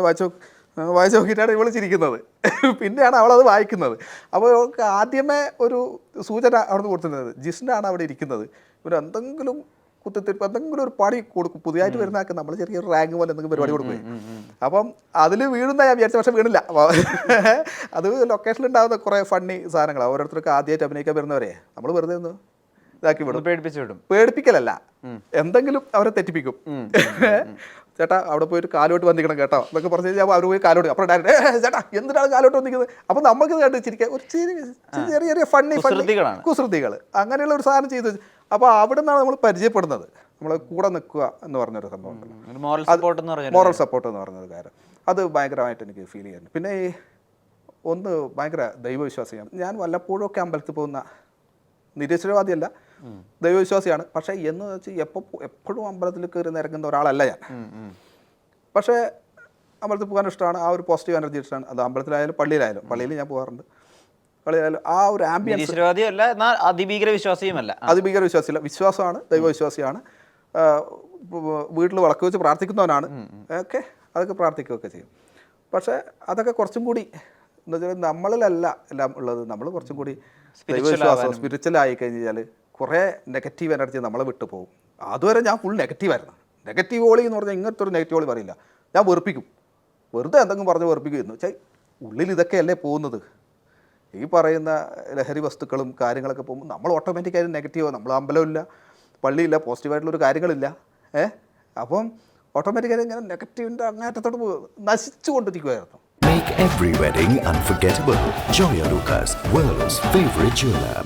വായിച്ച് നോക്കിയിട്ടാണ് ഇവൾ ചിരിക്കുന്നത്. പിന്നെയാണ് അവളത് വായിക്കുന്നത്. അപ്പോൾ അവൾക്ക് ആദ്യമേ ഒരു സൂചന അവിടുന്ന് കൊടുത്തിരുന്നത്, ജിഷിനാണ് അവിടെ ഇരിക്കുന്നത്, ഇവർ എന്തെങ്കിലും കുത്തിത്തിരിപ്പ് എന്തെങ്കിലും ഒരു പണി കൊടുക്കും, പുതിയതായിട്ട് വരുന്നതൊക്കെ നമ്മൾ ചെറിയൊരു റാങ്ക് പോലെ എന്തെങ്കിലും പരിപാടി കൊടുക്കുകയും. അപ്പം അതിൽ വീഴുന്ന ഞാൻ വിചാരിച്ച, പക്ഷേ വീണില്ല. അത് ലൊക്കേഷനിലുണ്ടാകുന്ന കുറേ ഫണ്ണി സാധനങ്ങളാണ്. ഓരോരുത്തർക്ക് ആദ്യമായിട്ട് അഭിനയിക്കാൻ വരുന്നവരെ നമ്മൾ വെറുതെ ഒന്ന് ഇതാക്കി വിടും, പേടിപ്പിക്കലല്ല, എന്തെങ്കിലും അവരെ തെറ്റിപ്പിക്കും. ചേട്ടാ അവിടെ പോയിട്ട് കാലോട്ട് വന്നിക്കണം കേട്ടോ എന്നൊക്കെ പറഞ്ഞു കഴിഞ്ഞാൽ അവർ പോയി കാലോട്ട്. അപ്പോൾ ഡയറക്റ്റ് ചേട്ടാ എന്തിനാണ് കാലോട്ട് വന്നിരിക്കുന്നത്? അപ്പോൾ നമുക്ക് കണ്ട് ചിരിക്കുക, ഒരു ചെറിയ ചെറിയ ഫണ്ണി കുസൃതികൾ അങ്ങനെയുള്ള ഒരു സാധനം ചെയ്തു. അപ്പോൾ അവിടെ നിന്നാണ് നമ്മൾ പരിചയപ്പെടുന്നത്, നമ്മൾ കൂടെ നിൽക്കുക എന്ന് പറഞ്ഞൊരു സംഭവം, മോറൽ സപ്പോർട്ട് എന്ന് പറഞ്ഞൊരു കാര്യം. അത് ഭയങ്കരമായിട്ട് എനിക്ക് ഫീൽ ചെയ്യുന്നുണ്ട്. പിന്നെ ഈ ഒന്ന് ഭയങ്കര ദൈവവിശ്വാസിയാണ് ഞാൻ. വല്ലപ്പോഴൊക്കെ അമ്പലത്തിൽ പോകുന്ന, നിരീശ്വരവാദിയല്ല, ദൈവവിശ്വാസിയാണ്. പക്ഷേ എന്ന് വെച്ച് എപ്പോഴും അമ്പലത്തിൽ കയറി നിരങ്ങുന്ന ഒരാളല്ല ഞാൻ. പക്ഷേ അമ്പലത്തിൽ പോകാൻ ഇഷ്ടമാണ്, ആ ഒരു പോസിറ്റീവ് എനർജി ഇഷ്ടമാണ്. അത് അമ്പലത്തിലായാലും പള്ളിയിലായാലും, പള്ളിയിൽ ഞാൻ പോകാറുണ്ട്, പള്ളിയിലായാലും ആ ഒരു ആംബിയൻസ്. അതിഭീകര വിശ്വാസിയുമല്ല, അതിഭീകര വിശ്വാസിയല്ല, വിശ്വാസമാണ്, ദൈവവിശ്വാസിയാണ്. വീട്ടിൽ വിളക്ക് വെച്ച് പ്രാർത്ഥിക്കുന്നവനാണ്. ഓക്കെ, അതൊക്കെ പ്രാർത്ഥിക്കുകയൊക്കെ ചെയ്യും. പക്ഷേ അതൊക്കെ കുറച്ചും കൂടി എന്താ വെച്ചാൽ നമ്മളിലല്ല എല്ലാം ഉള്ളത്. നമ്മൾ കുറച്ചും കൂടി ദൈവവിശ്വാസം സ്പിരിച്വലായി കഴിഞ്ഞാൽ കുറേ നെഗറ്റീവ് എനർജി നമ്മളെ വിട്ടു പോകും. അതുവരെ ഞാൻ ഫുൾ നെഗറ്റീവായിരുന്നു. നെഗറ്റീവ് ഓളി എന്ന് പറഞ്ഞാൽ ഇങ്ങനത്തെ ഒരു നെഗറ്റീവ് ഓളി പറയില്ല, ഞാൻ വെറുപ്പിക്കും, വെറുതെ എന്തെങ്കിലും പറഞ്ഞ് വെറുപ്പിക്കുമായിരുന്നു. വെച്ചാൽ ഉള്ളിൽ ഇതൊക്കെയല്ലേ പോകുന്നത്. ഈ പറയുന്ന ലഹരി വസ്തുക്കളും കാര്യങ്ങളൊക്കെ പോകുമ്പോൾ നമ്മൾ ഓട്ടോമാറ്റിക്കായിട്ട് നെഗറ്റീവ്. നമ്മൾ അമ്പലമില്ല, പള്ളിയില്ല, പോസിറ്റീവായിട്ടുള്ളൊരു കാര്യങ്ങളില്ല. അപ്പം ഓട്ടോമാറ്റിക്കായിട്ട് ഇങ്ങനെ നെഗറ്റീവിൻ്റെ അങ്ങേറ്റത്തോട് നശിച്ചു കൊണ്ടിരിക്കുമായിരുന്നു. Make every wedding unforgettable. Joya Lucas, world's favorite jeweler.